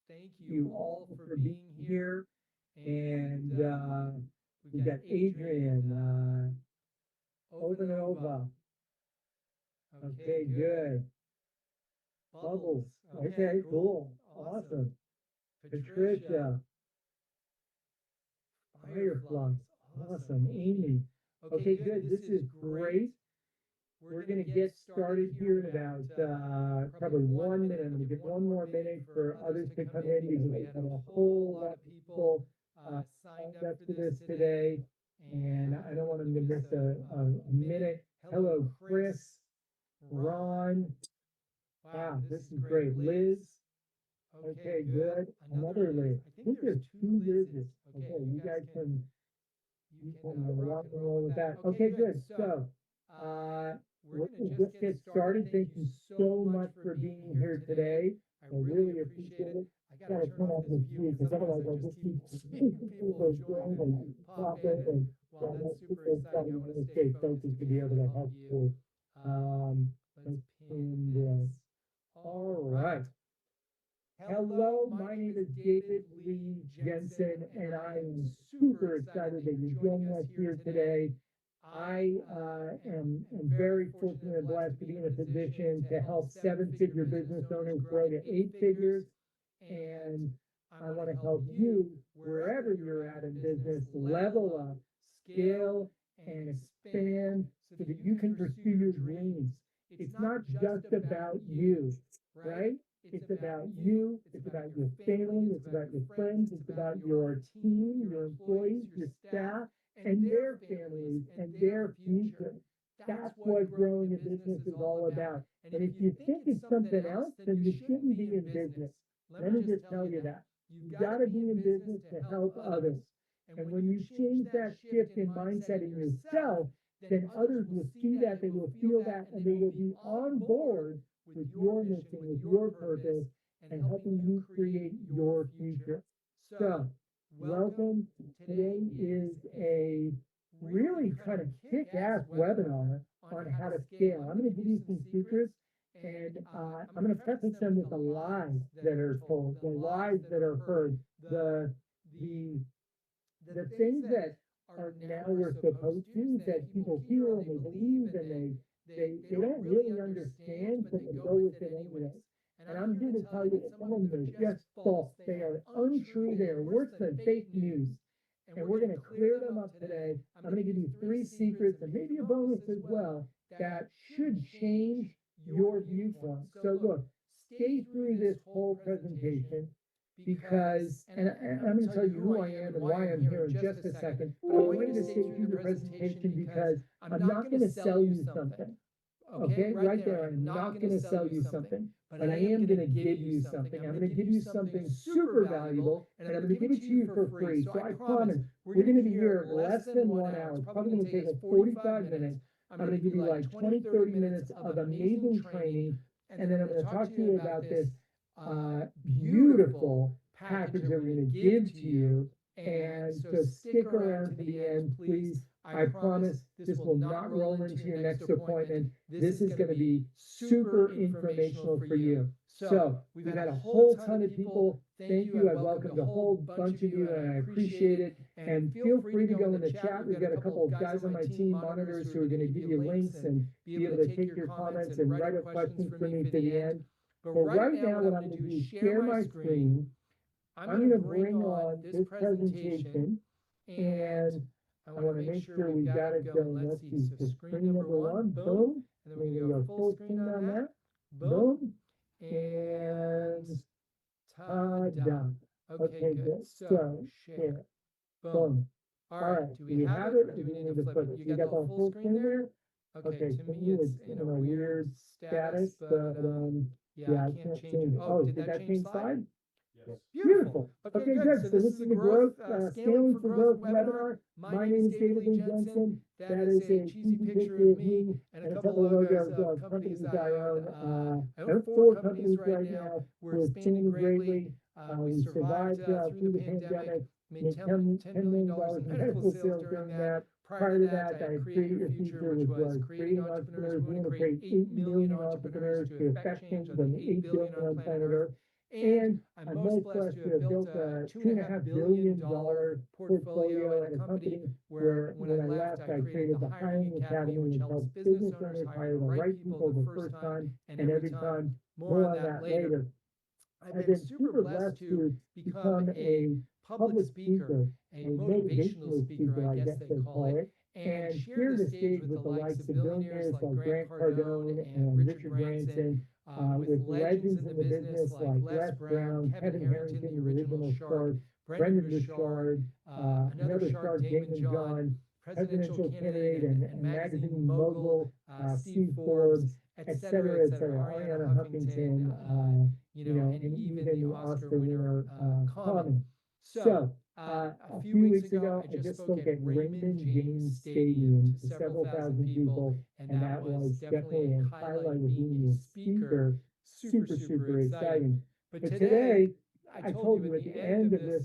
Thank you all for being here. And we've got Adrian, Obanova. Okay, good. Bubbles. Okay, cool. Awesome. Patricia, Fireflies. Awesome. Amy. Okay, good. This is great. We're going to get started here in about probably 1 minute. I'm going to give one more minute for others to come in because we have a whole lot of people signed up for this today, and I don't want them to miss a minute. Hello, Chris, Ron. Wow, this is great. Liz. Okay, good. Another Liz. I think there's two Liz's. Okay, you can rock and roll with that. Okay, good. So, we're going to just get started. Thank you so much for being here today. I really appreciate it. I gotta turn off this view because otherwise I'll just keep seeing people join and pop in, and well, that's super exciting. I want to stay focused to be able to help you. Let's pin this. All right. Hello, my name is David Lee Jensen, and I am super excited that you're joining us here today. I am very fortunate and blessed to be in a position to help seven-figure business owners grow to eight figures. And I want to help you, wherever you're at in business, level up, scale, and expand so that you can pursue your dreams. It's not just about you, right? It's about you, it's about your family, it's about your friends, it's about your team, your employees, your staff, and their families and their future. That's what growing a business is all about. And if you think it's something else, then you shouldn't be in business. Let me just tell you that. You've got to be in business to help others. And when you change that shift in mindset in yourself, then others will see that, they will feel that, and they will be on board with your mission, with your purpose, and helping you create your future. So, welcome. Today is a really kind of kick-ass webinar on how to scale. I'm going to give you some secrets, and I'm going to preface them with the lies that are told, the lies that are heard, the the things that are now we're supposed to, that people feel and they believe and they don't really understand, but they go with it anyway. And I'm here to tell you that some of them are just false. They are untrue. They are worse than fake news. And we're going to clear them up today. I'm going to give you three secrets and maybe a bonus as well that should change your viewpoint. So look, stay through this whole presentation because, and I'm going to tell you who I am and why I'm here in just a second, but I want you to stay through the presentation because I'm not going to sell you something. Okay, right there, I'm not going to sell you something, but I am going to give you something. I'm going to give you something super valuable, and I'm going to give it to you for free. So I promise, we're going to be here less than 1 hour. It's probably going to take us 45 minutes. I'm going to give you like 20, 30 minutes of amazing training, and then I'm going to talk to you about this beautiful package that we're going to give to you. And so stick around to the end, please. I promise this will not roll into your next appointment. This is going to be super informational for you. So we've had a whole ton of people. Thank you. I've welcomed a whole bunch of you, and I appreciate it. And feel free to go in the chat. We've got a couple of guys on my team, monitors, who are going to give you links and be able to take your comments and write a question for me to the end. But right now, what I'm going to do is share my screen. I'm going to bring on this presentation, and I want to make sure we got it going. Let's see, so screen number one, boom, and then we're going to go full screen on that, boom, and ta-da. Okay, good. So, share, boom. All right, do we have it, or do we need to flip it? You got the full screen there? Okay, to me, it's in a weird status, but yeah, I can't change it. Oh, did that change slide? Yes. Beautiful. Okay, good. So this is the growth, Scaling for Growth webinar. My name is David Lee Jensen. That is a cheesy picture of me and a couple of logos of companies I own. I own four companies right now. We're expanding greatly. We survived through the pandemic, made $10 million in medical sales during that. Prior to that, I created Your Future, which was creating entrepreneurs. We want to create 8 million entrepreneurs to affect change on the 8 billion on planet Earth. And I'm most blessed to have built a $2.5 billion portfolio at a company where, when I left, I created the Hiring Academy, which helps business owners hire the right people the first time and every time. More on that later. I've been super blessed to become a public speaker, a motivational speaker, I guess they call it, and share the stage with the likes of billionaires like Grant Cardone and Richard Branson, with legends in the business like Les Brown, Kevin Harrington, the original Shark, Brendan Burchard, another Shark, Damon John, presidential candidate and magazine mogul, Steve Forbes, et cetera, Ariana Huffington, and even the Oscar winner, Common. So, a few weeks ago, I just spoke at Raymond James Stadium to several thousand people, and that was definitely a highlight of being a speaker. Super exciting. But today, I told you at the end of this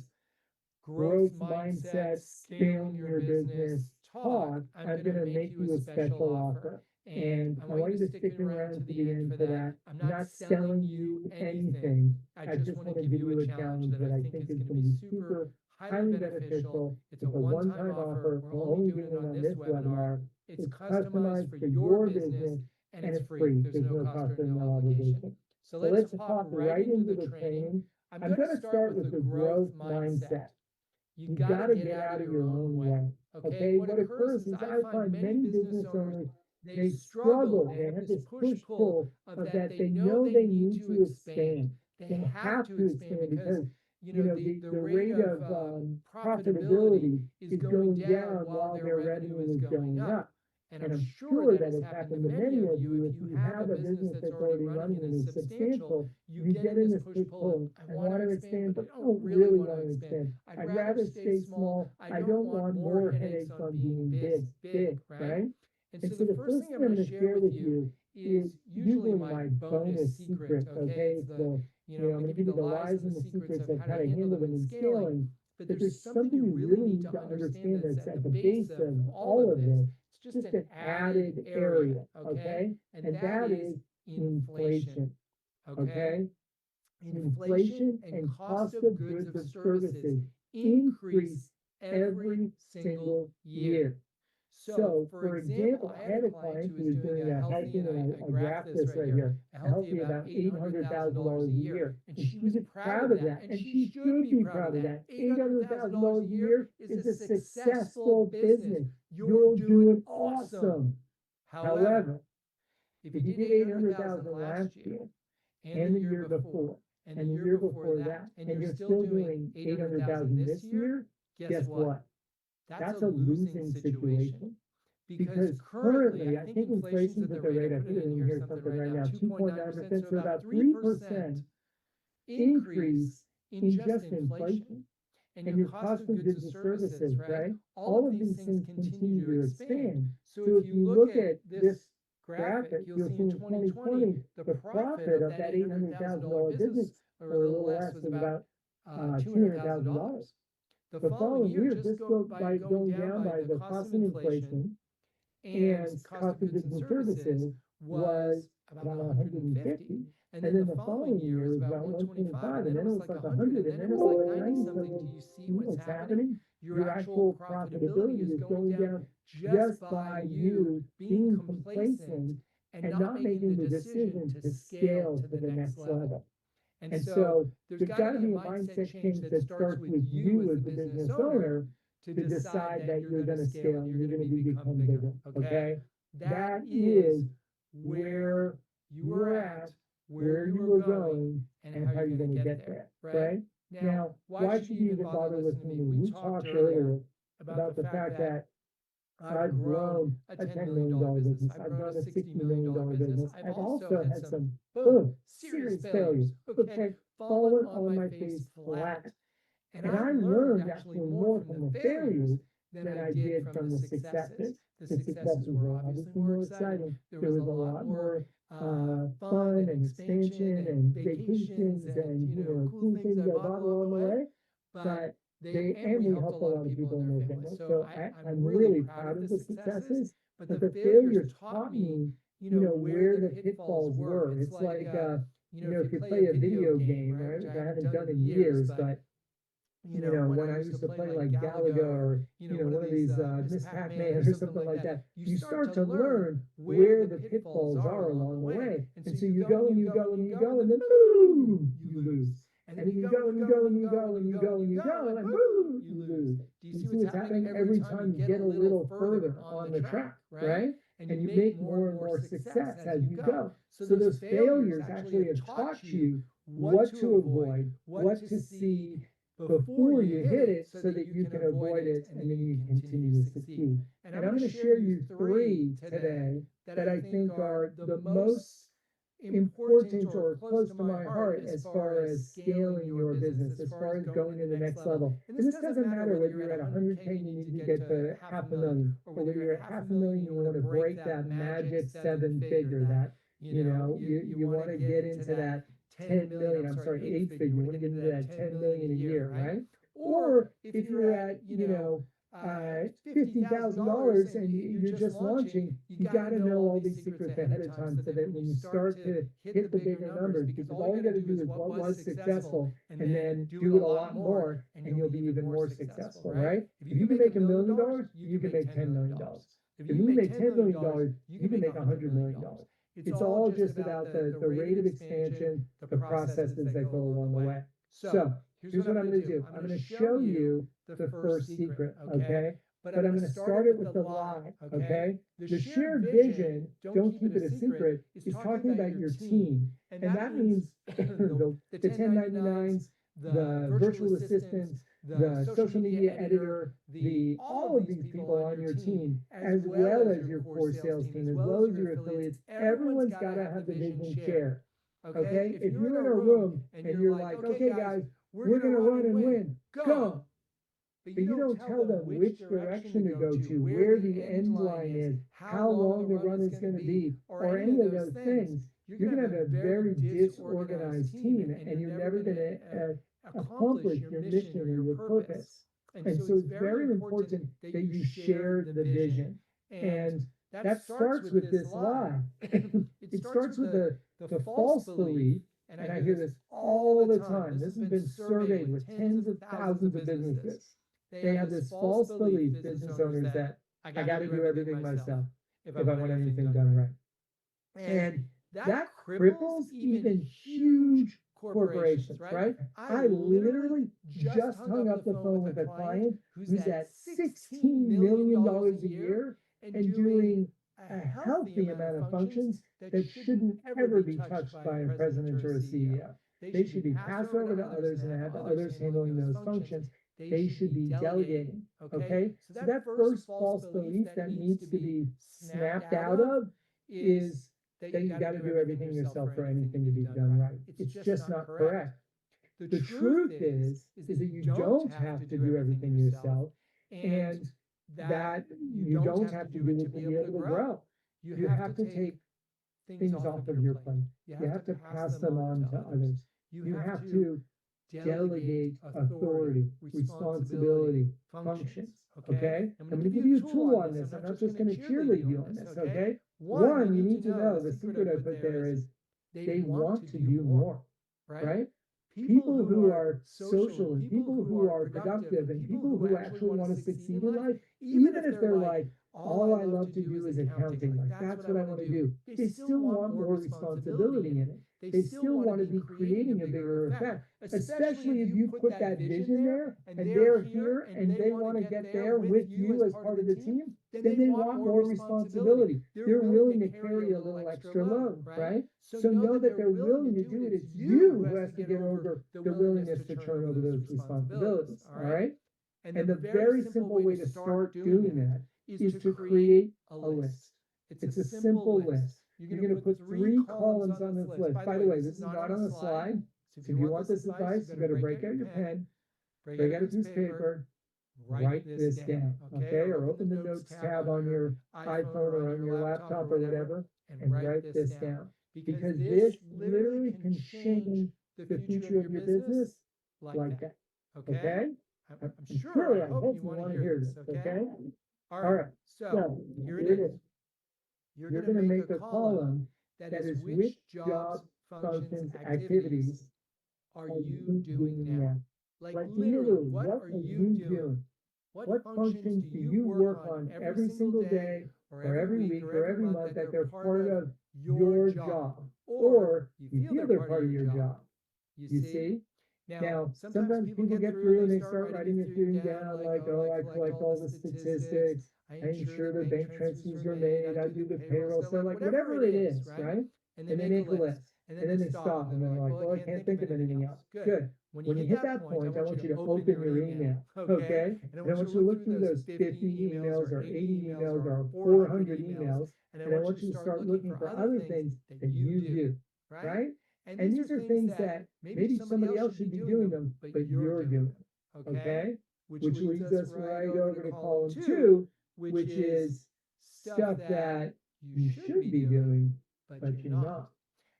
growth mindset, scaling your business talk, I'm going to make you a special offer. And I want you to stick around to the end for that. I'm not selling you anything. I just want to give you a challenge that I think is going to be super highly beneficial. It's a one-time offer. We're only doing it on this webinar. It's customized for your business and it's free. There's no cost or no obligation. So let's hop right into the training. I'm going to start with the growth mindset. You got to get out of your own way. Okay, what occurs is I find many business owners, they struggle. They have this push-pull of that they know they need to expand. They have to expand because, the rate of profitability is going down while their revenue is going up. And I'm sure that has happened to many of you. If you have a business that's already running and is substantial, you get in this push-pull. I want to expand, but I don't really want to expand. I'd rather stay small. I don't want more headaches on being big, right? And so the first thing I'm going to share with you is usually my bonus secret, okay? I'm going to give you the lies and the secrets of how to handle them in scaling, but there's something you really need to understand that's at the base of all of this. It's just an added area, okay? And that is inflation, okay? Inflation and cost of goods or services increase every single year. So, for example, I had a client who was doing a healthy, and I graphed this right here, a healthy about $800,000 a year. And she was proud of that, and she should be proud of that. $800,000 a year is a successful business. You're doing awesome. However, if you did 800,000 last year, and the year before, and the year before that, and you're still doing 800,000 this year, guess what? That's a losing situation. Because currently, I think inflation's at the rate, I put it in here something right now, 2.9%, so about 3% increase in just inflation. And your cost of goods and services, right? All of these things continue to expand. So if you look at this graphic, you'll see in 2020, the profit of that $800,000 business, or a little less, was about $200,000. The following year, this goes by going down by the cost of inflation, and cost of goods and services was about 150. And then the following year was about 125, and then it was like 100, and then it was like 90 something. Do you see what's happening? Your actual profitability is going down just by you being complacent and not making the decision to scale to the next level. And so there's got to be a mindset change that starts with you as the business owner to decide that you're going to scale and you're going to become bigger, okay? That is where you are at, where you are going, and how you're going to get there, right? Now, why should you even bother listening to me? We talked earlier about the fact that I've grown a $10 million business. I've grown a $60 million business. I've also had some, serious failures, okay? Fallen on my face flat. And I learned actually more from the failures than I did from the successes. The successes were obviously more exciting. There was a lot more fun and expansion and vacations and, cool things I bought along the way. But we helped a lot of people in their business. So I'm really proud of the successes, but the failures taught me, where the pitfalls were. It's like if you play a video game, right, which I haven't done in years, but when I used to play like Galaga or, one of these, Miss Pac-Man or something like that, you start to learn where the pitfalls are along the way. And so you go and you go and you go and then boom, you lose. And then you go and you go and you go and you go and you go and boom, you lose. You see what's happening every time you get a little further on the track, right? And you make more and more success as you go. So those failures actually have taught you what to avoid, what to see before you hit it so that you can avoid it and then you can continue to succeed. And I'm going to share you 3 today that I think are the most important or close to my heart as far as scaling your business, as far as going to the next level. And this doesn't matter whether you're at 100K and you need to get to $500,000, or whether you're at $500,000 you want to break that magic 7-figure, that you want to get into that 10 million, I'm sorry, 8-figure, you want to get into that 10 million a year, right? Or if you're at, $50,000 and you're just launching, you got to know all these secrets ahead of time so that when you start to hit the bigger numbers, because all you got to do is what was successful and then do it a lot more and you'll be even more successful, right? If you can make $1 million, you can make $10 million. If you can make $10 million, you can make $100 million. It's all just about the rate of expansion, the processes that go along the way. So here's what I'm going to do. I'm going to show you the first secret, okay? But I'm going to start it with the lie, okay? The shared vision, don't keep it a secret, is talking about your team. And that means the 1099s, the virtual assistants, the social media editor, all of these people on your team, as well as your core sales team, as well as your affiliates, everyone's got to have the vision shared. Okay? If you're in a room and you're like, okay, guys, we're going to run and win, go. But you don't tell them which direction to go to, where the end line is, how long the run is going to be, or any of those things. You're going to have a very disorganized team, and you're never going to accomplish your mission or your purpose. And so it's very important that you share the vision. And that starts with this lie. It starts with the false belief, and I hear this all the time. This has been surveyed with tens of thousands of businesses. They have this false belief, business owners, that I got to do everything myself if I want anything done right. And that cripples even huge corporations, right? I literally just hung up the phone with a client who's at $16 million a year and doing a healthy amount of functions that shouldn't ever be touched by a president or a CEO. They should be passed over to others and have others handling those functions. They should be delegating, okay? So that first false belief that needs to be snapped out of is that you got to do everything yourself for anything to be done right. It's just not correct. The truth is that you don't have to do everything yourself, and that you don't have to do it to be able to grow. You have to take things off of your plate. You have to pass them on to others. You have to delegate authority, responsibility, functions, okay? I'm going to give you a tool on this. I'm not just going to cheerlead you on this, okay? One, you need to know the secret I put there is they want to do more, right? People who are social and people who are productive and people who actually want to succeed in life, even if they're like, all I love to do is accounting, like that's what I want to do, they still want more responsibility in it. They still want to be creating a bigger effect, especially if you put that vision there and they're here and they want to get there with you as part of the team, then they want more responsibility. They're willing to carry a little extra load, right? So know that they're willing to do it. It's you who has to get over the willingness to turn over those responsibilities, all right? And the very simple way to start doing that is to create a list. It's a simple list. You're going to put 3 columns on this list. By the way, this is not on the slide. So if you want this advice, you got to break out your pen, break out a piece of paper, write this down, okay? Or open the notes tab on your iPhone or on your laptop or whatever, and write this down. Because this literally can change the future of your business like that, okay? I'm sure, I hope you want to hear this, okay? All right, so here it is. You're going to make a column that is which jobs functions, activities are you doing now? Like literally, what are you doing? What functions do you work on every single day or every week or every month that they're part of your job? Or you feel they're part of your job? You see? Now, sometimes people get through and they start writing it down like, oh, I collect all the statistics. I ensure the bank transfers are made. I do the payroll. So, like, whatever it is, right? And they make a list. And then they stop and they're like, well, I can't think of anything else. Good. When you hit that point, I want you to open your email, okay? And I want you to look through those 50 emails or 80 emails or 400 emails, and I want you to start looking for other things that you do, right? And these are things that maybe somebody else should be doing them, but you're doing them, okay? Which leads us right over to column 2, which is stuff that you should be doing, but you're not.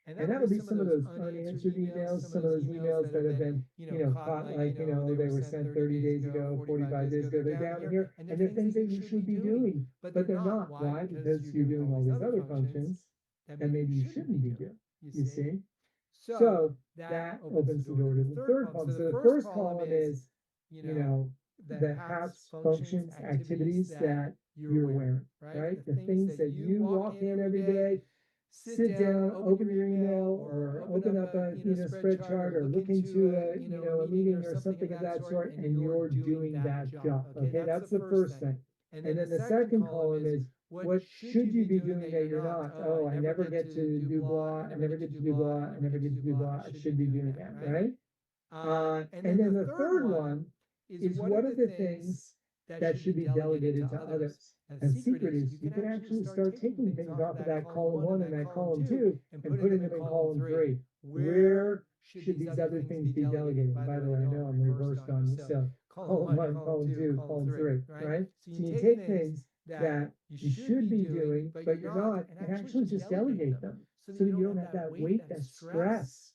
And that'll be some of those unanswered emails, some of those emails that have been, caught like, they were sent 30 days ago, 45 days ago, they're down here, and they're things that you should be doing, but they're not. Why? Because you're doing all these other functions that maybe you shouldn't be doing, you see? So that opens the door to the third column. So the first column is, the hats, functions, activities that you're wearing, right? The things that you walk in every day, sit down, open your email, or open up a spread chart, or look into a meeting or something of that sort, and you're doing that job. Okay, that's the first thing. And then the second column is what should you be doing that you're not? Oh, I never get to do blah, I never get to do blah, I never get to do blah, I should be doing that, right? And then the third one is what are the things that should be delegated to others? And secret is you can actually start taking things off of that column 1 and that column 2 and putting them in column 3. Where should these other things be delegated? By the way, I know I'm reversed on you. So column 1, column 2, column 3, right? So you take things that you should be doing, but you're not, and actually just delegate them so that you don't have that weight, that stress,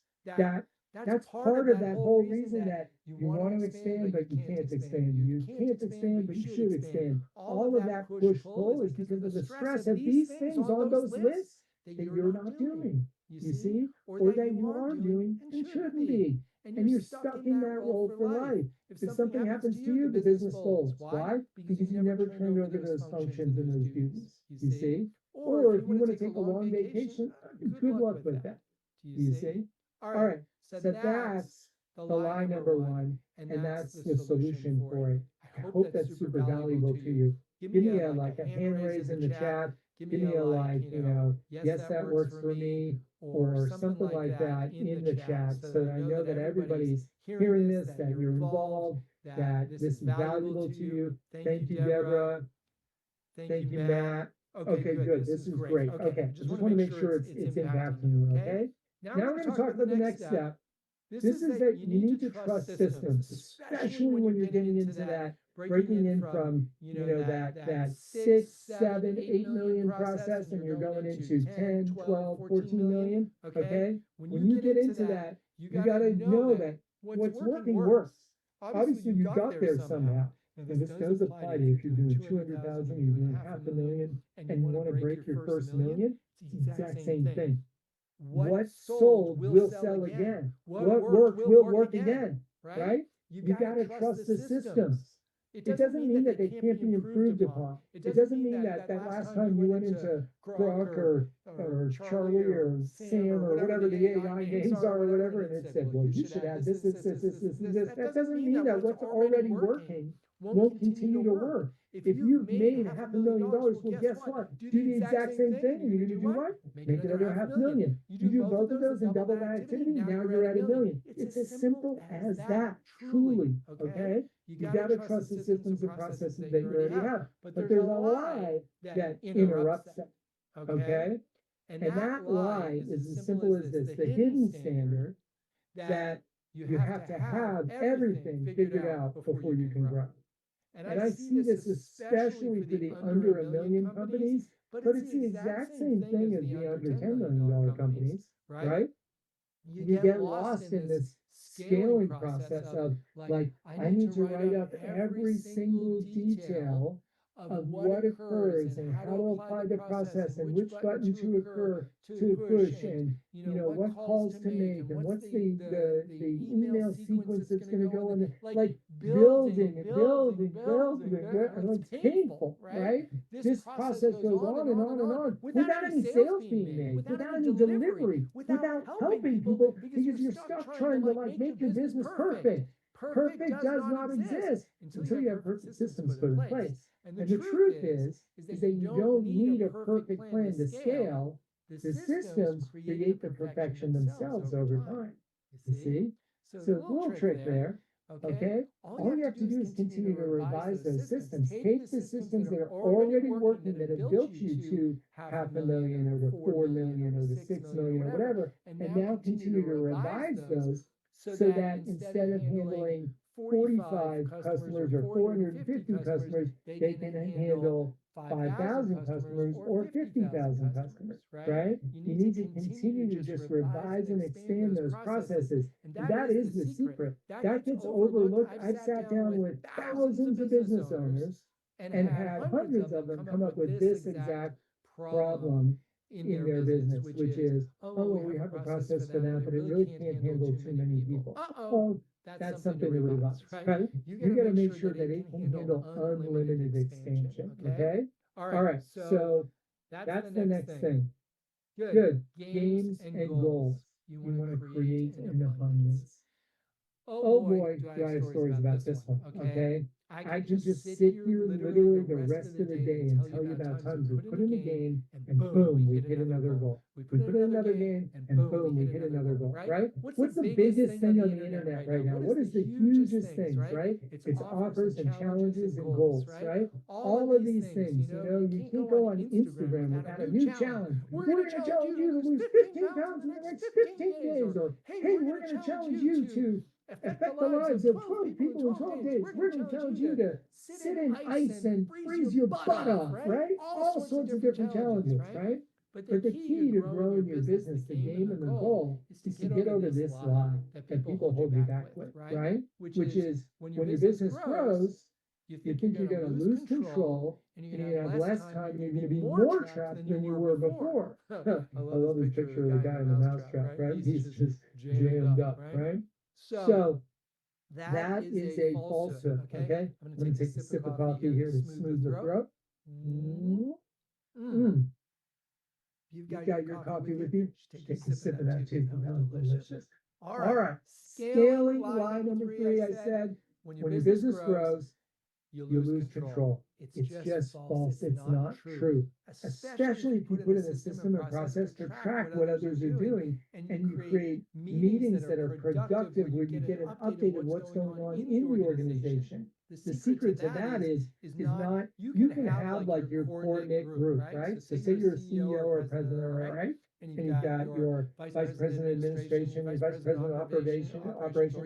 that's part of that whole reason that you want to expand, but you can't expand. You can't expand, but you should expand. All of that push-pull is because of the stress of these things on those lists that you're not doing, you see, or that you are doing and shouldn't be. And you're stuck in that role for life. If something happens to you, the business folds. Why? Because you never turned over those functions and those duties, you see? Or if you want to take a long vacation, good luck with that, you see? All right. So that's the lie number 1, and that's the solution for it. I hope that's super valuable to you. Give me a hand raise in the chat. Give me a yes, that works for me, or something like that in the chat, so that I know that everybody's hearing this, that you're involved, that this is valuable to you. Thank you, Deborah. Thank you, Matt. Okay, good. This is great. Okay, just want to make sure it's impacting you, okay? Now we're going to talk about the next step. This is that you need to trust systems, especially when you're getting into that, breaking in from, that 6, 7, 8 million process, and you're going into 10, 12, 14 million, okay? When you get into that, you got to know that what's working works. Obviously, you got there somehow. And this does apply to if you're doing 200,000, you're doing $500,000, and you want to break your first million, it's the exact same thing. What sold will sell again. What worked will work again, right? You got to trust the systems. It doesn't mean that they can't be improved upon. It doesn't mean that last time you went into Grok or Charlie or Sam or whatever the AI names are or whatever, and it said, well, you should add this, this, this, this, this, and this. That doesn't mean that what's already working won't continue to work. If you've made $500,000, well, guess what? Do the exact same thing, and you're going to do what? Make another $500,000. You do both of those and double that activity, now you're at $1 million. It's as simple as that, truly, okay? You got to trust the systems and processes that you already have. But there's a lie that interrupts them, okay? And that lie is as simple as this, the hidden standard that you have to have everything figured out before you can grow. And I see this especially for the under $1 million companies, but it's the exact same thing as the under $10 million companies, right? You get lost in this scaling process of like, I need to write up every single detail of what occurs and how to apply the process and which button to occur to push and what calls to make and what's the email sequence that's going to go in, like building and building, and it's painful, right? This process goes on and on and on without any sales being made, without any delivery, without helping people, because you're stuck trying to like make your business perfect. Perfect does not exist until you have perfect systems put in place. And the truth is that you don't need a perfect plan to scale. The systems create the perfection themselves over time. You see? So a little trick there. Okay? All you have to do is continue to revise those systems. Take the systems that are already working, that have built you to 500,000 or to 4 million or to 6 million or whatever, and now continue to revise those so that instead of handling 45 customers or 450 customers, they can handle 5,000 customers or 50,000 customers, right? You need to continue to just revise and expand those processes. And that is the secret. That gets overlooked. I've sat down with thousands of business owners and had hundreds of them come up with this exact problem in their business, which is, oh, well, we have a process for that, but it really can't handle too many people. Oh, that's something to revise, right? You got to make sure that it can handle unlimited expansion, okay? All right, so that's the next thing. Good. Games and goals. You want to create an abundance. Oh boy, do I have stories about this one, okay? I could just sit here literally the rest of the day and tell you about times we put in a game and boom, we hit another goal. We put in another game and boom, we hit another goal, right? What's the biggest thing on the internet right now? What is the hugest things, right? It's offers and challenges and goals, right? All of these things, you can't go on Instagram without a new challenge. We're going to challenge you to lose 15 pounds in the next 15 days, or hey, we're going to challenge you to affect the lives of 12 people in 12 days. We're going to challenge you to sit in ice and freeze your butt off, right? All sorts of different challenges, right? But the key to growing your business, the game and the goal, is to get over this lie that people hold you back with, right? Which is when your business grows, you think you're going to lose control and you're going to have less time and you're going to be more trapped than you were before. I love this picture of the guy in the mousetrap, right? He's just jammed up, right? So that is a falsehood, okay? I'm going to take a sip of coffee here to smooth the throat. You've got your coffee with you? Take a sip of that too. That was delicious. All right. Scaling lie number 3, I said, when your business grows, you lose control. It's just false. It's not true. Especially if you put in a system or process to track what others are doing and you create meetings that are productive where you get an update of what's going on in the organization. The secret to that is not, you can have like your core knit group, right? So say you're a CEO or a president, right? And you've got your vice president of administration, your vice president of operations,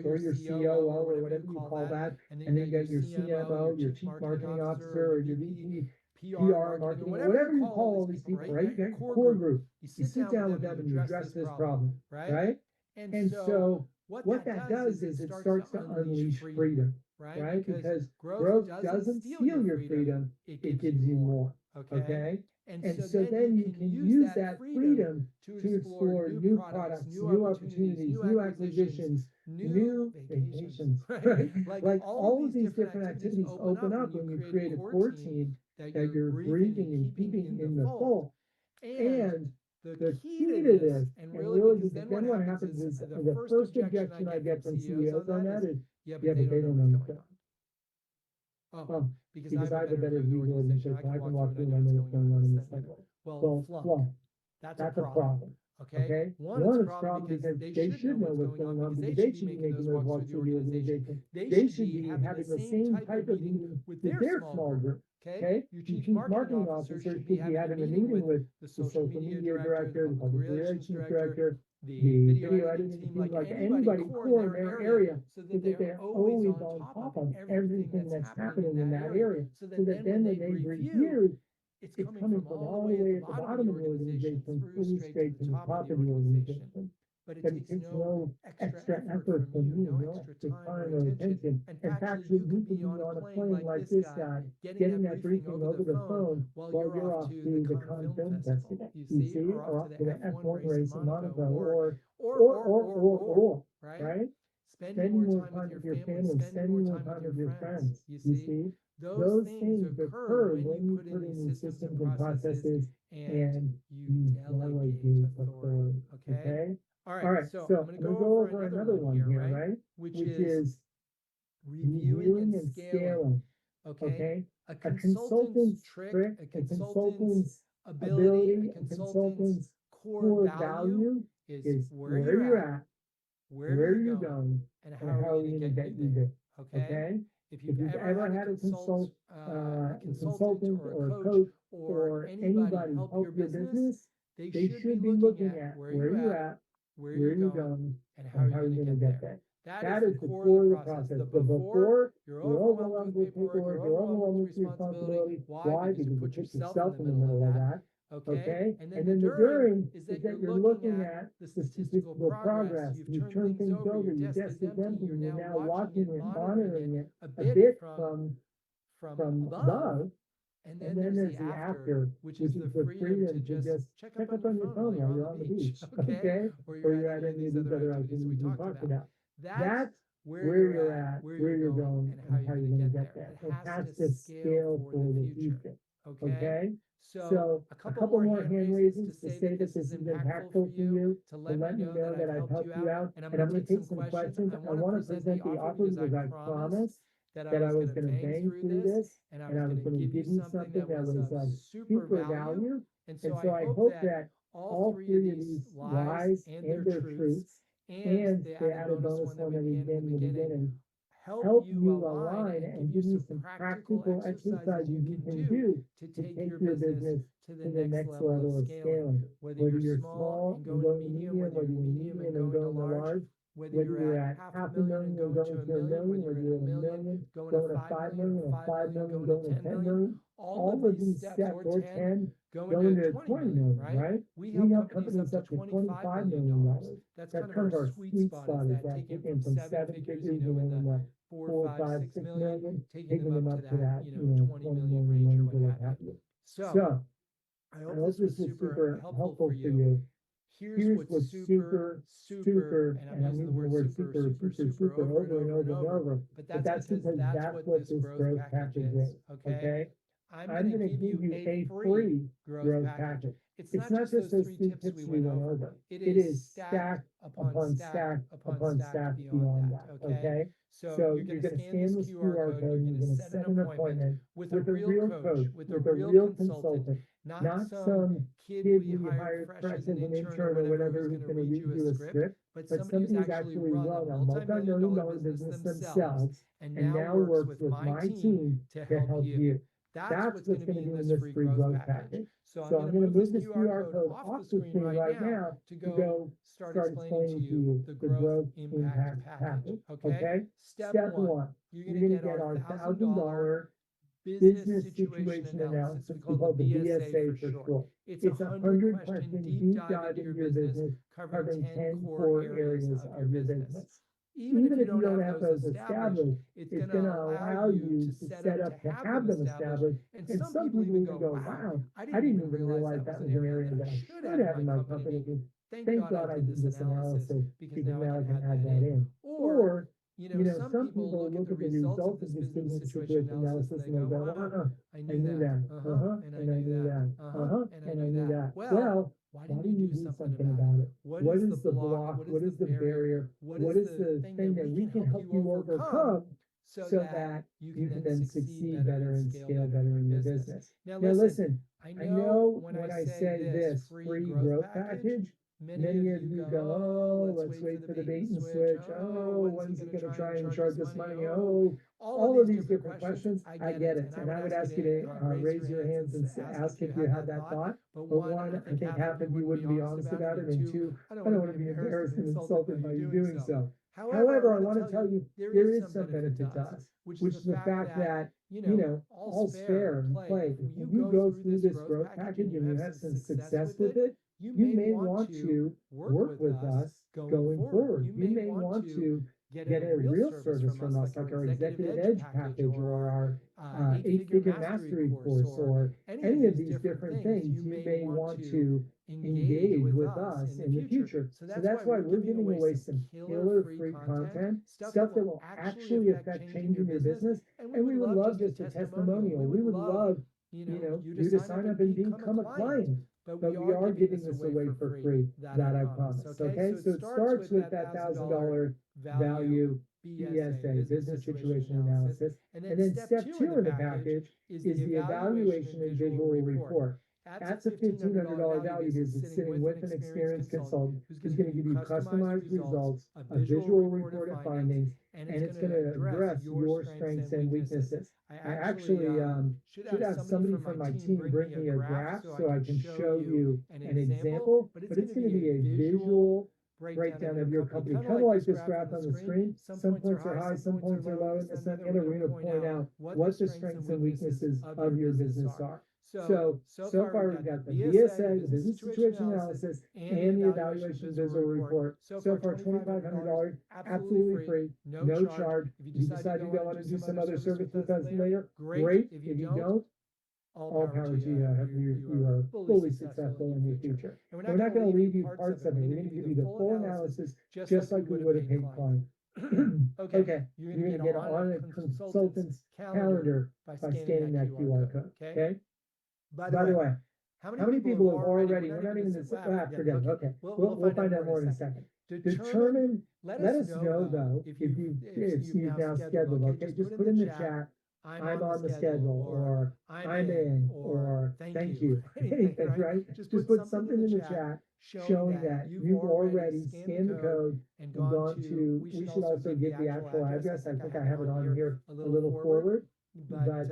or your COO, or whatever you call that. And then you got your CMO, your chief marketing officer, or your VP, PR marketing, whatever you call all these people, right? You got your core group. You sit down with them and you address this problem, right? And so what that does is it starts to unleash freedom, right? Because growth doesn't steal your freedom, it gives you more, okay? And so then you can use that freedom to explore new products, new opportunities, new acquisitions, new vacations, right? Like all of these different activities open up when you create a core team that you're breathing and keeping in the fold. And the key to this, and really, because then what happens is the first objection I get from CEOs on that is, yeah, but they don't know what's going on. Oh, because I have a better view of the organization. I can walk through and I know what's going on in this cycle. Well, that's a problem. Okay? One, it's a problem because they should know what's going on because they should be making those walks through the organization. They should be having the same type of meeting with their small group. Okay? Your chief marketing officer should be having a meeting with the social media director, the public relations director, the video editing team, like anybody core in their area, so that they're always on top of everything that's happening in that area. So that then when they review, it's coming from all the way at the bottom of the organization, fully straight to the top of the organization. but it takes no extra effort from you, no extra time or attention. In fact, you could be on a plane like this guy, getting that briefing over the phone while you're off to the Cannes Film Festival, you see, or off to the F1 race in Monaco, or, right? Spending more time with your family, spending more time with your friends, you see? Those things occur when you put in these systems and processes and you delegate authority, okay? All right, so I'm gonna go over another one here, right? Which is reviewing and scaling, okay? A consultant's trick, a consultant's ability, a consultant's core value is where you're at, where you're going, and how are you gonna get you there, okay? If you've ever had a consultant or a coach or anybody help your business, they should be looking at where you're at, where you're going, and how are you gonna get there. That is the core of the process. But before, you're overwhelmed with paperwork, you're overwhelmed with responsibility. Why? Because you put yourself in the middle of that. Okay? And then the during is that you're looking at the statistical progress. You've turned things over, you tested them, and you're now watching it, monitoring it a bit from above. And then there's the after, which is the freedom to just check up on your phone while you're on the beach, okay? Or you're at any of these other activities we talked about. That's where you're at, where you're going, and how you're gonna get there. It has to scale for the future, okay? So a couple more hand raises to say that this is impactful for you, to let me know that I've helped you out, and I'm gonna take some questions. I wanna present the offers as I promised, that I was gonna bang through this, and I was gonna give you something that was of super value. And so I hope that all three of these lies and their truths, and the added bonus one that we did in the beginning, help you align and give you some practical exercises you can do to take your business to the next level of scaling. Whether you're small and going to medium, whether you're medium and going to large, whether you're at $500,000 and going to $1 million, whether you're at $1 million, going to $5 million, or $5 million, going to $10 million, all of these steps, or 10, going to 20 million, right? We help companies up to $25 million. That's kind of our sweet spot, is that taking from 7 figures, in the 4, 5, 6 million, taking them up to that, 20 million range or what have you. So, I hope this was super helpful for you. Here's what's super, and I'm using the word super over and over and over, but that's because that's what this growth package is, okay? I'm gonna give you a free growth package. It's not just those 3 tips we went over. It is stack upon stack upon stack beyond that, okay? So you're gonna scan this QR code, and you're gonna set an appointment with a real coach, with a real consultant, not some kid we hired fresh as an intern or whatever who's gonna read you a script, but somebody who's actually run a multi-million-dollar business themselves and now works with my team to help you. That's what's gonna be in this free growth package. So I'm gonna move this QR code off the screen right now to go start explaining to you the growth impact package, okay? Step one, you're gonna get our $1,000 business situation analysis. We call the BSA for short. It's a 100-question deep dive into your business, covering 10 core areas of your business. Even if you don't have those established, it's gonna allow you to set up to have them established. And some people even go, wow, I didn't even realize that was an area that I should have in my company. Thank God I did this analysis, because now I can add that in. Or, some people look at the results of this business situation analysis and they go, I knew that, and I knew that, and I knew that. Well, why didn't you do something about it? What is the block? What is the barrier? What is the thing that we can help you overcome so that you can then succeed better and scale better in your business? Now listen, I know when I say this free growth package, many of you go, oh, let's wait for the bait and switch. Oh, when's he gonna try and charge us money? Oh, all of these different questions, I get it. And I would ask you to raise your hands and ask if you had that thought. But one, I think half of you wouldn't be honest about it. And two, I don't want to be embarrassed and insulted by you doing so. However, I want to tell you, there is some benefit to us, which is the fact that, all's fair in play. If you go through this growth package and you have some success with it, you may want to work with us going forward. You may want to get a real service from us, like our Executive Edge package or our eight-figure mastery course or any of these different things. You may want to engage with us in the future. So that's why we're giving away some killer free content, stuff that will actually affect changing your business. And we would love just a testimonial. We would love, you to sign up and become a client. But we are giving this away for free, that I promise. Okay, so it starts with that $1,000 value BSA, business situation analysis. And then step two in the package is the evaluation and visual report. That's a $1,500 value because it's sitting with an experienced consultant who's going to give you customized results, a visual report of findings, and it's going to address your strengths and weaknesses. I actually should have somebody from my team bring me a graph so I can show you an example, but it's going to be a visual breakdown of your company, kind of like this graph on the screen. Some points are high, some points are low, and this and the other. We're going to point out what the strengths and weaknesses of your business are. So far we've got the BSA, the business situation analysis, and the evaluation visual report. So far $2,500, absolutely free, no charge. If you decide you don't want to do some other service with us later, great. If you don't, all power to you. I hope you are fully successful in your future. And we're not going to leave you parts of it. We're going to give you the full analysis, just like we would a paid client. Okay, you're going to get on a consultant's calendar by scanning that QR code. Okay. By the way, how many people have already, we're not even in forget it. Okay, we'll find out more in a second. Let us know though, if you've now scheduled, okay, just put in the chat, I'm on the schedule, or I'm in, or thank you, anything, right? Just put something in the chat showing that you've already scanned the code and gone to, we should also give the actual address. I think I have it on here a little forward. But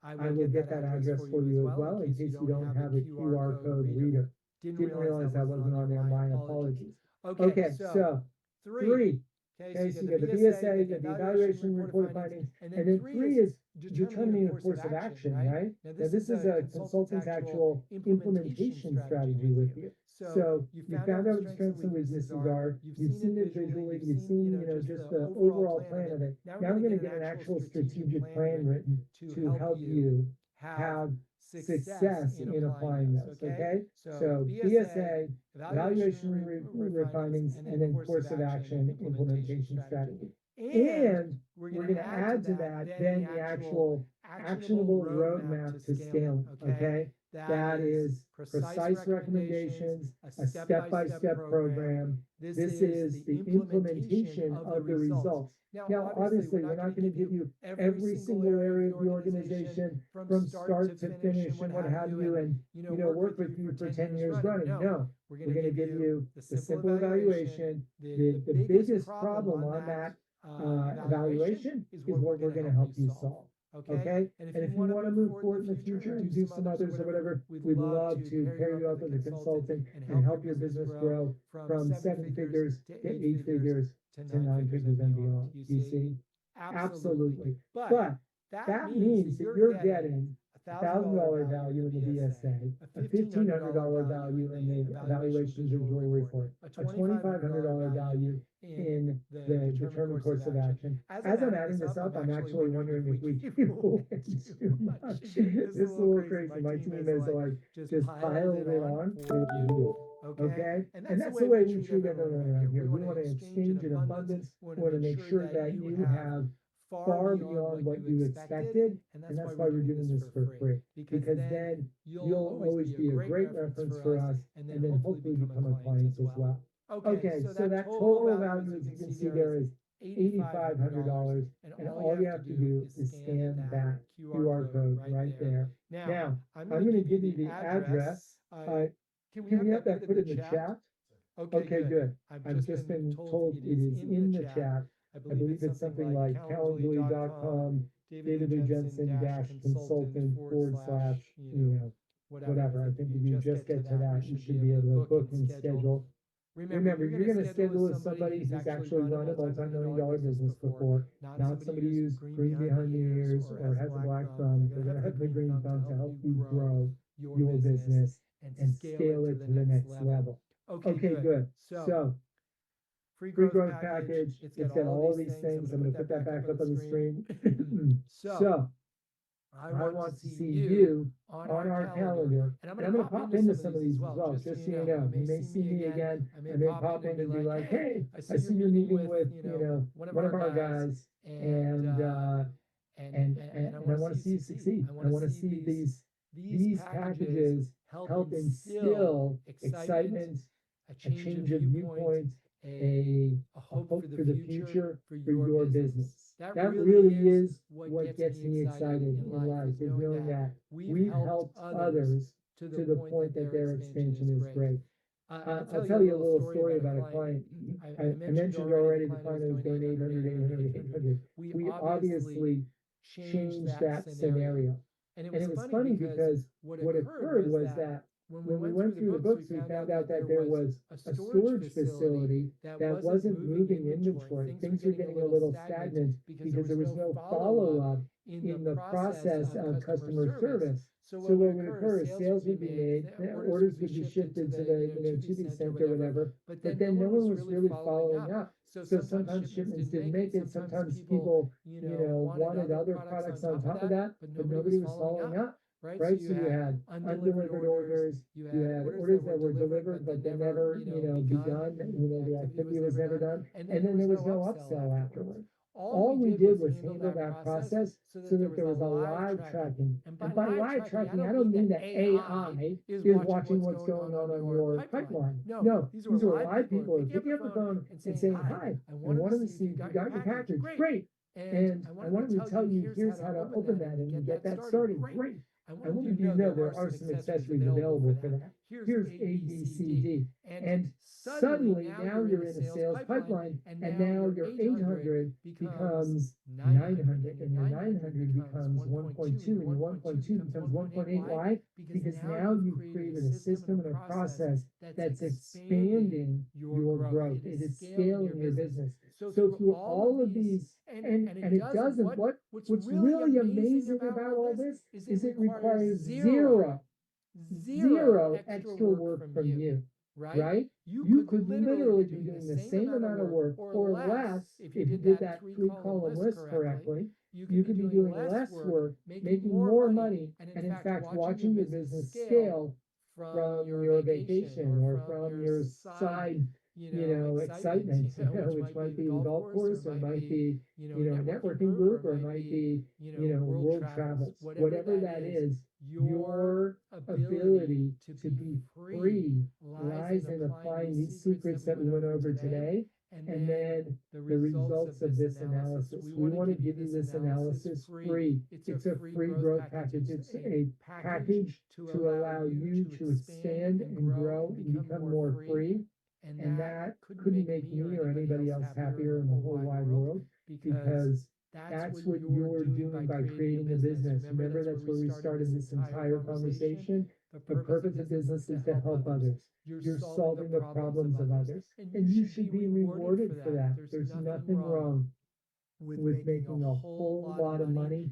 I will get that address for you as well in case you don't have a QR code reader. Didn't realize that wasn't on there. My apologies. Okay, so three. Okay, so you got the BSA, you got the evaluation report findings, and then three is determining a course of action, right? Now this is a consultant's actual implementation strategy with you. So you found out what strengths and weaknesses are, you've seen it visually, you've seen, just the overall plan of it. Now we're going to get an actual strategic plan written to help you have success in applying those, okay? So BSA, evaluation findings, and then course of action implementation strategy. And we're going to add to that then the actual actionable roadmap to scaling, okay? That is precise recommendations, a step-by-step program. This is the implementation of the results. Now, obviously, we're not going to give you every single area of the organization from start to finish and what have you, and work with you for 10 years running. No, we're going to give you the simple evaluation. The biggest problem on that evaluation is what we're going to help you solve. Okay, and if you want to move forward in the future and do some others or whatever, we'd love to pair you up as a consultant and help your business grow from 7 figures to 8 figures to 9 figures and beyond. You see? Absolutely. But that means that you're getting $1,000 value in the BSA, a $1,500 value in the evaluation visual report, a $2,500 value in the determined course of action. As I'm adding this up, I'm actually wondering if we give away too much. This is a little crazy. My team is like just piled it on for you. Okay? And that's the way we treat everyone around here. We want to exchange in abundance. We want to make sure that you have far beyond what you expected, and that's why we're doing this for free. Because then you'll always be a great reference for us, and then hopefully become a client as well. Okay, so that total value, as you can see there, is $8,500, and all you have to do is scan that QR code right there. Now, I'm going to give you the address. Can we have that put in the chat? Okay, good. I've just been told it is in the chat. I believe it's something like calendly.com, david-jensen-consultant / whatever. I think if you just get to that, you should be able to book and schedule. Remember, you're going to schedule with somebody who's actually run a multi-million-dollar business before, not somebody who's green behind the ears or has a black thumb. They're going to have the green thumb to help you grow your business and scale it to the next level. Okay, good. So, free free growth growth package, package, it's got all these things. I'm gonna put that back up on the screen. So, I I want to see you you on on our our calendar, calendar, and I'm and I'm gonna gonna pop pop into into some some of of these these as as well, well, just so you know. You may see me again, I may pop in and be like, hey, I see you're meeting with, one of our guys, and I wanna see you succeed. I wanna see these packages help instill excitement, a change of viewpoint, a hope for the future for your business. That really is what gets me excited in life, is knowing that we've helped others to the point that their expansion is great. I'll tell you a little story about a client. I mentioned already the client who was doing 800, 800, 800. We obviously changed that scenario. And it was funny because what occurred was that when we went through the books, we found out that there was a storage facility that wasn't moving inventory. Things were getting a little stagnant because there was no follow-up in the process of customer service. So what would occur is sales would be made, orders would be shifted to to the center or whatever, but then no one was really following up. So sometimes shipments didn't make it, sometimes people, wanted other products on top of that, but nobody was following up. Right, so you had undelivered orders, you had orders that were delivered, but they never, begun, the activity was never done, and then there was no upsell afterward. All we did was handle that process so that there was a live tracking. And by live tracking, I don't mean that AI is watching what's going on your pipeline. No, these are live people who are picking up the phone and saying, hi, I wanted to see if you got your package. Great. And I wanted to tell you, here's how to open that and get that started. Great. I wanted you to know there are some accessories available for that. Here's A, B, C, D. And suddenly now you're in a sales pipeline, and now your 800 becomes 900, and your 900 becomes 1.2, and your 1.2 becomes 1.8. Why? Because now you've created a system and a process that's expanding your growth. It is scaling your business. So through all of these, and it doesn't, what's really amazing about all this is it requires zero extra work from you, right? You could literally be doing the same amount of work or less if you did that three-column list correctly. You could be doing less work, making more money, and in fact, watching your business scale from your vacation or from your side, excitement, which might be the golf course, or might be, a networking group, or it might be, world travels. Whatever that is, your ability to be free lies in applying these secrets that we went over today, and then the results of this analysis. We want to give you this analysis free. It's a free growth package. It's a package to allow you to expand and grow and become more free. And that couldn't make me or anybody else happier in the whole wide world, because that's what you're doing by creating a business. Remember, that's where we started this entire conversation. The purpose of business is to help others. You're solving the problems of others, and you should be rewarded for that. There's nothing wrong with making a whole lot of money,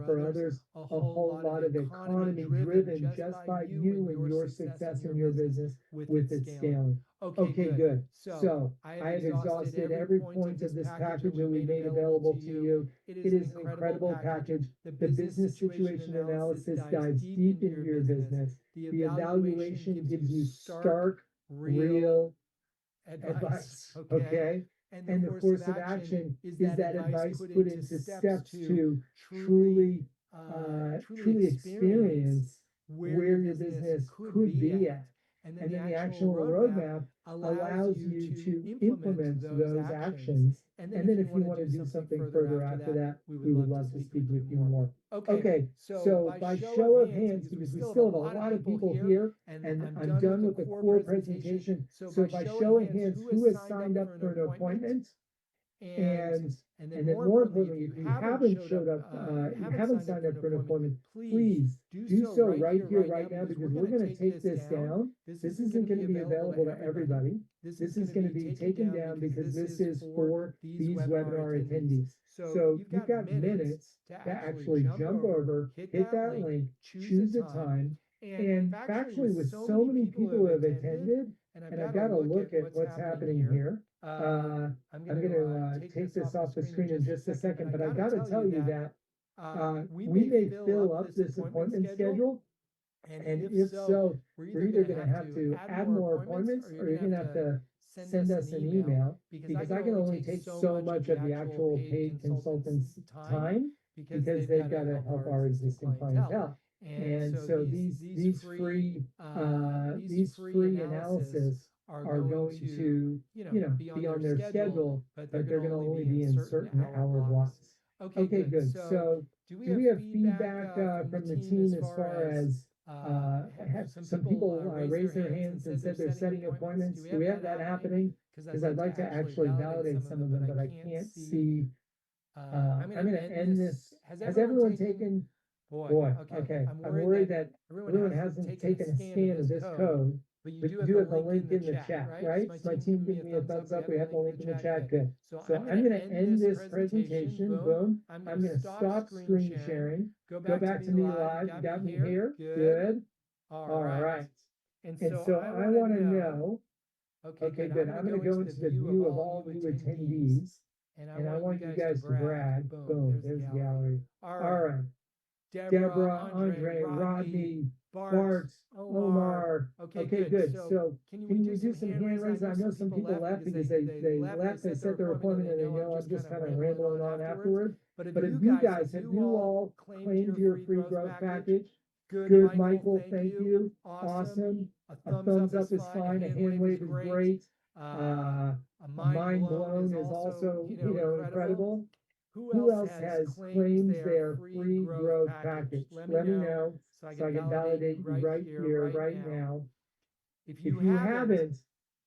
for others, a whole lot of economy driven just by you and your success in your business with its scaling. Okay, good. So I have exhausted every point of this package that we made available to you. It is an incredible package. The business situation analysis dives deep into your business. The evaluation gives you stark, real advice. Okay? And the course of action is that advice put into steps to truly experience where your business could be at. And then the actual roadmap allows you to implement those actions. And then if you want to do something further after that, we would love to speak with you more. Okay, so by show of hands, because we still have a lot of people here, and I'm done with the core presentation. So by show of hands, who has signed up for an appointment? And then more importantly, if you haven't showed up, you haven't signed up for an appointment, please do so right here, right now, because we're going to take this down. This isn't going to be available to everybody. This is going to be taken down because this is for these webinar attendees. So you've got minutes to actually jump over, hit that link, choose a time, And factually, with so many people who have attended, and I've got to look at what's happening here. I'm gonna take this off the screen in just a second, but I gotta tell you that we may fill up this appointment schedule. And if so, we're either gonna have to add more appointments or you're gonna have to send us an email, because I can only take so much of the actual paid consultant's time, because they've gotta help our existing clientele. And so these free analysis are going to, be on their schedule, but they're gonna only be in certain hour blocks. Okay, good. So do we have feedback from the team as far as have some people raise their hands and said they're setting appointments? Do we have that happening? Because I'd like to actually validate some of them, but I can't see. I'm gonna end this. Has everyone taken? Boy, okay. I'm worried that everyone hasn't taken a scan of this code. But you do have the link in the chat, right? So my team give me a thumbs up. We have the link in the chat. Good. So I'm gonna end this presentation. Boom. I'm gonna stop screen sharing. Go back to me live. You got me here? Good. All right. And so I wanna know, okay, good. I'm gonna go into the view of all new attendees. And I want you guys to brag. Boom, there's the gallery. All right. Deborah, Andre, Rodney, Bart, Omar. Okay, good. So can we do some hand raising? I know some people left because they left, they set their appointment, and they know I'm just kind of rambling on afterward. But if you guys, have you all claimed your free growth package? Good, Michael, thank you. Awesome. A thumbs up is fine. A hand wave is great. A mind blown is also, incredible. Who else has claimed their free growth package? Let me know so I can validate you right here, right now. If you haven't,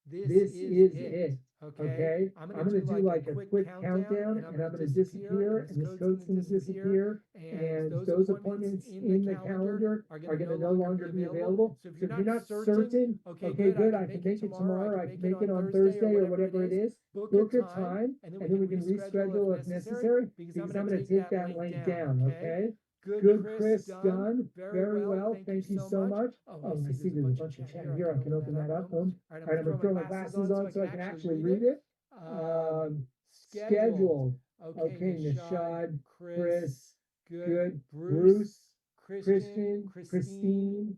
this is it. Okay, I'm gonna do like a quick countdown, and I'm gonna disappear, and this code's gonna disappear, and those appointments in the calendar are gonna no longer be available. So if you're not certain, okay, good, I can make it tomorrow, I can make it on Thursday or whatever it is, book a time, and then we can reschedule if necessary, because I'm gonna take that link down, okay? Good, Chris, done, very well, thank you so much. Oh, I see there's a bunch of chat here, I can open that up, boom. All right, I'm gonna throw my glasses on so I can actually read it. Scheduled, okay, Nishad, Chris, good, Bruce, Christian, Christine,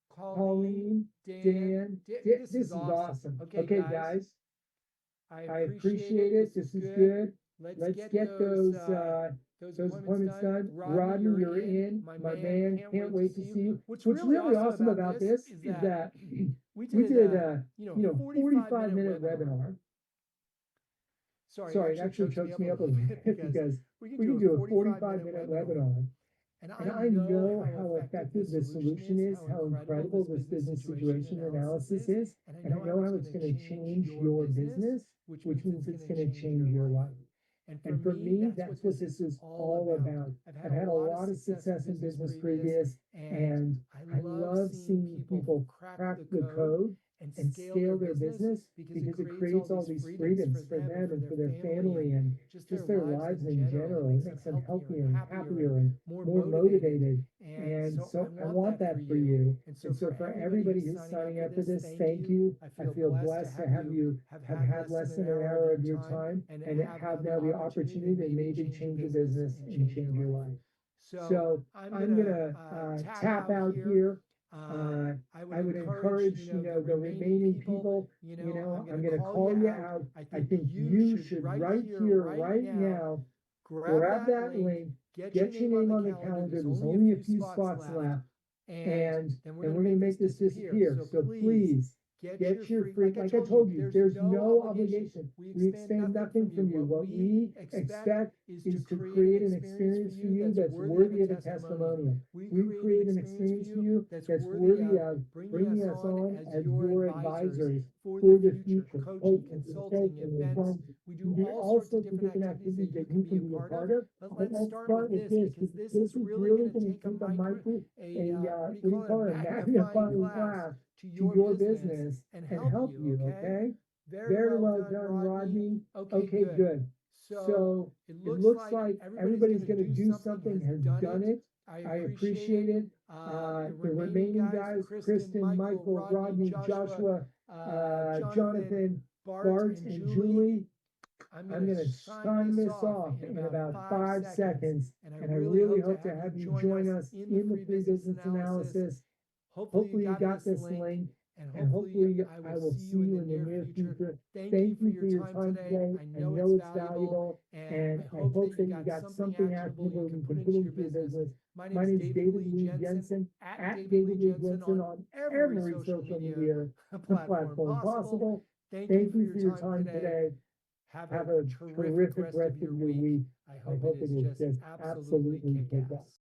Colleen, Dan, this is awesome. Okay, guys, I appreciate it, this is good. Let's get those appointments done. Rodney, you're in, my man, can't wait to see you. What's really awesome about this is that we did a 45-minute webinar. Sorry, it actually chokes me up a little bit because we can do a 45-minute webinar. And I know how effective this solution is, how incredible this business situation analysis is, and I know how it's going to change your business, which means it's going to change your life. And for me, that's what this is all about. I've had a lot of success in business previous, and I love seeing people crack the code and scale their business, because it creates all these freedoms for them and for their family and just their lives in general. It makes them healthier and happier and more motivated. And so I want that for you. And so for everybody who's signing up for this, thank you. I feel blessed to have you have had less than an hour of your time and have now the opportunity to maybe change your business and change your life. So I'm gonna tap out here. I would encourage, the remaining people, I'm gonna call you out. I think you should right here, right now, grab that link, get your name on the calendar. There's only a few spots left, and we're gonna make this disappear. So please, get your free, like I told you, there's no obligation. We expect nothing from you. What we expect is to create an experience for you that's worthy of a testimonial. We create an experience for you that's worthy of bringing us on as your advisors for the future. Coaching, events. We do all sorts of different activities that you can be a part of. But let's start with this, because this is really going to take a magnifying glass to your business and help you, okay? Very well done, Rodney. Okay, good. So it looks like everybody's gonna do something, has done it. I appreciate it. The remaining guys, Kristen, Michael, Rodney, Joshua, Jonathan, Bart, and Julie, I'm gonna sign this off in about 5 seconds. And I really hope to have you join us in the free business analysis. Hopefully you got this link, and hopefully I will see you in the near future. Thank you for your time today. I know it's valuable, and I hope that you got something actionable you can put into your business. My name is David Lee Jensen, at David Lee Jensen on every social media platform possible. Thank you for your time today. Have a terrific rest of your week. I hope it is just absolutely kick-ass.